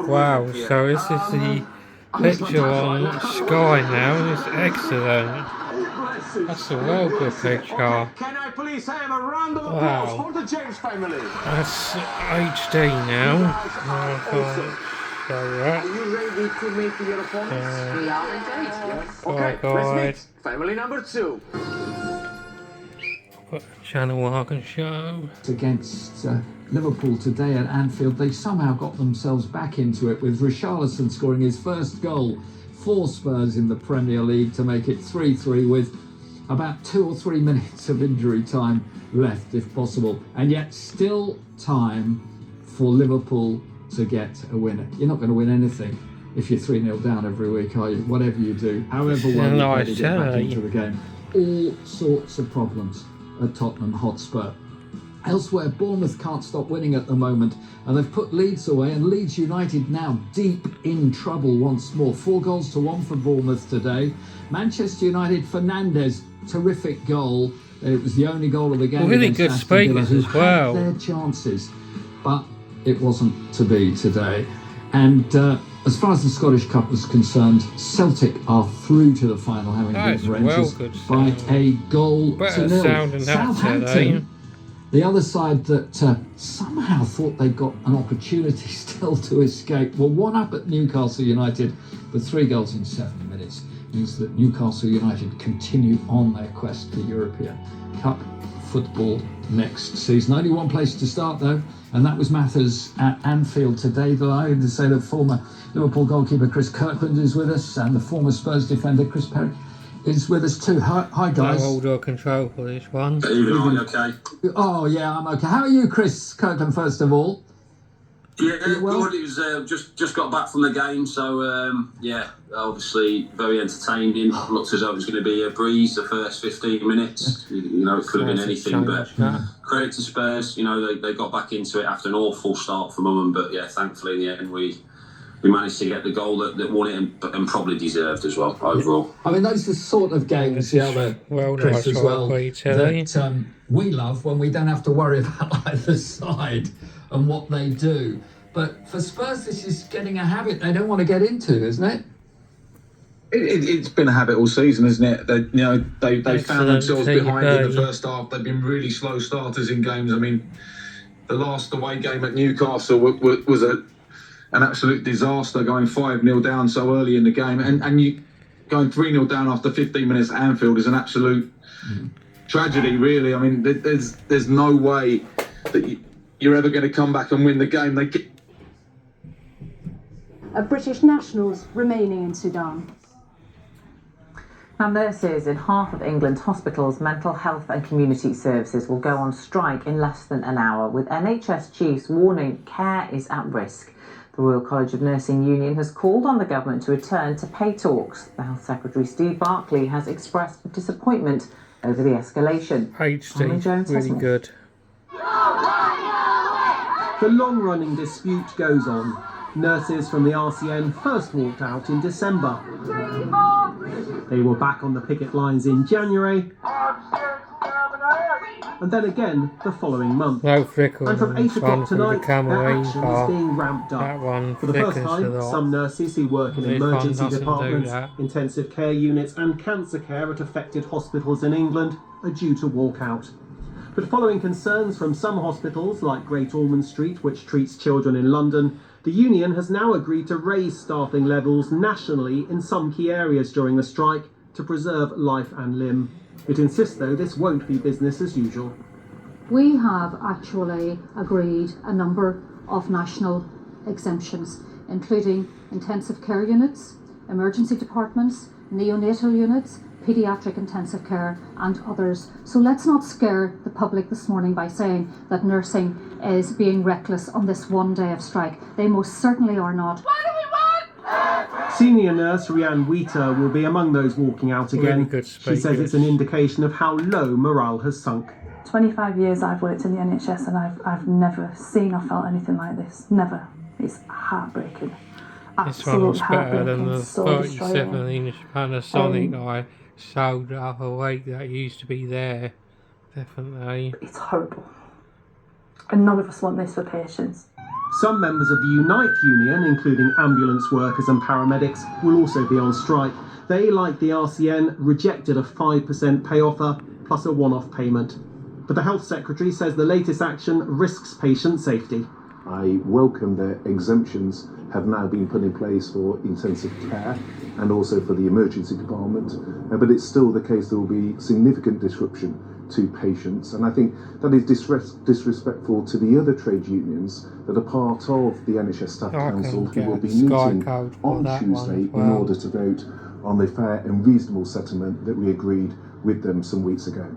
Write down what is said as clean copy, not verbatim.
Wow, so this is the picture on Sky now, it's excellent. That's a well good picture. Can I please have a round of applause for the James family? That's HD now. Are you ready to make your appointments? We are indeed. Yes. Okay, let's meet family number 2. What channel I can show? Against Liverpool today at Anfield, they somehow got themselves back into it with Richarlison scoring his first goal for Spurs in the Premier League to make it 3-3 with about 2 or 3 minutes of injury time left if possible, and yet still time for Liverpool to get a winner. You're not going to win anything if you're 3-0 down every week, are you? Whatever you do, however well you play to get back into the game. All sorts of problems at Tottenham Hotspur. Elsewhere, Bournemouth can't stop winning at the moment, and they've put Leeds away, and Leeds United now deep in trouble once more. 4-1 for Bournemouth today. Manchester United, Fernandes, terrific goal. It was the only goal of the game. Really good speakers as well. Their chances, but it wasn't to be today. And as far as the Scottish Cup was concerned, Celtic are through to the final, having beaten Rangers by a goal to nil. Southampton, the other side that somehow thought they got an opportunity still to escape, were 1-up at Newcastle United, but 3 goals in 7 minutes means that Newcastle United continue on their quest for European Cup football next season. Only one place to start though, and that was matters at Anfield today. Delighted to say that former Liverpool goalkeeper Chris Kirkland is with us, and the former Spurs defender Chris Perry is with us too. Hi guys. No holder control for this one. Evening, okay? Oh yeah, I'm okay. How are you, Chris Kirkland, first of all? Yeah, good. It was just got back from the game, so yeah, obviously very entertaining. Looked as though it was going to be a breeze the first 15 minutes. You know, it could have been anything, but credit to Spurs. You know, they got back into it after an awful start from them, but yeah, thankfully in the end we managed to get the goal that won it, and probably deserved as well overall. I mean, those are the sort of games, Chris, as well, that we love when we don't have to worry about either side and what they do. But for Spurs, this is getting a habit they don't want to get into, isn't it? It's been a habit all season, isn't it? They found themselves behind in the first half. They've been really slow starters in games. I mean, the last away game at Newcastle was an absolute disaster, going 5-0 down so early in the game, and you going 3-0 down after 15 minutes at Anfield is an absolute tragedy, really. I mean, there's no way that you're ever going to come back and win the game. British nationals remaining in Sudan. Now, nurses in half of England's hospitals, mental health and community services will go on strike in less than an hour, with NHS chiefs warning care is at risk. The Royal College of Nursing Union has called on the government to return to pay talks. The Health Secretary Steve Barclay has expressed disappointment over the escalation. HD, really good. The long-running dispute goes on. Nurses from the RCN first walked out in December. They were back on the picket lines in January, and then again the following month. No flicker. And from 8 o'clock tonight, their action is being ramped up. For the first time, some nurses who work in emergency departments, intensive care units and cancer care at affected hospitals in England are due to walk out. But following concerns from some hospitals, like Great Ormond Street, which treats children in London, the union has now agreed to raise staffing levels nationally in some key areas during the strike to preserve life and limb. It insists, though, this won't be business as usual. We have actually agreed a number of national exemptions, including intensive care units, emergency departments, neonatal units, paediatric intensive care and others. So let's not scare the public this morning by saying that nursing is being reckless on this one day of strike. They most certainly are not. What do we want? Senior nurse Rianne Wheater will be among those walking out again. She says it's an indication of how low morale has sunk. 25 years I've worked in the NHS and I've never seen or felt anything like this. Never. It's heartbreaking. This one was better than the 37-inch Panasonic I sold the other week that used to be there. Definitely. It's horrible. And none of us want this for patients. Some members of the Unite union, including ambulance workers and paramedics, will also be on strike. They, like the RCN, rejected a 5% pay offer plus a one-off payment. But the Health Secretary says the latest action risks patient safety. I welcome that exemptions have now been put in place for intensive care and also for the emergency department, but it's still the case there will be significant disruption to patients, and I think that is disrespectful to the other trade unions that are part of the NHS Staff Council, who will be meeting on Tuesday in order to vote on the fair and reasonable settlement that we agreed with them some weeks ago.